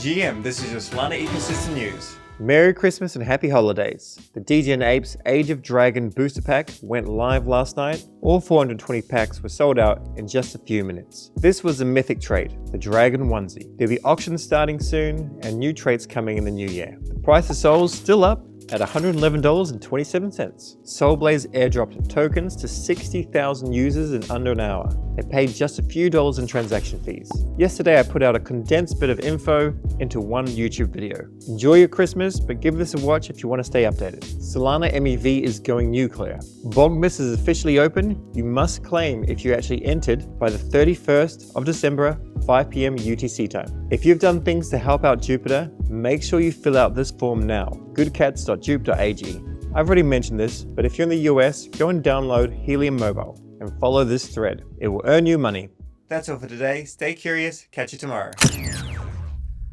GM, this is your Solana ecosystem news. Merry Christmas and Happy Holidays. The DGN Apes Age of Dragon booster pack went live last night. All 420 packs were sold out in just a few minutes. This was a mythic trait, the Dragon onesie. There'll be auctions starting soon and new traits coming in the new year. The price of souls still up at $111.27. Soulblaze airdropped tokens to 60,000 users in under an hour. They paid just a few dollars in transaction fees. Yesterday I put out a condensed bit of info into one YouTube video. Enjoy your Christmas, but give this a watch if you want to stay updated. Solana MEV is going nuclear. BONK is officially open. You must claim if you actually entered by the 31st of December, 5 p.m. UTC time. If you've done things to help out Jupiter, make sure you fill out this form now. goodcats.jup.ag. I've already mentioned this, but if you're in the US, go and download Helium Mobile and follow this thread. It will earn you money. That's all for today. Stay curious. Catch you tomorrow.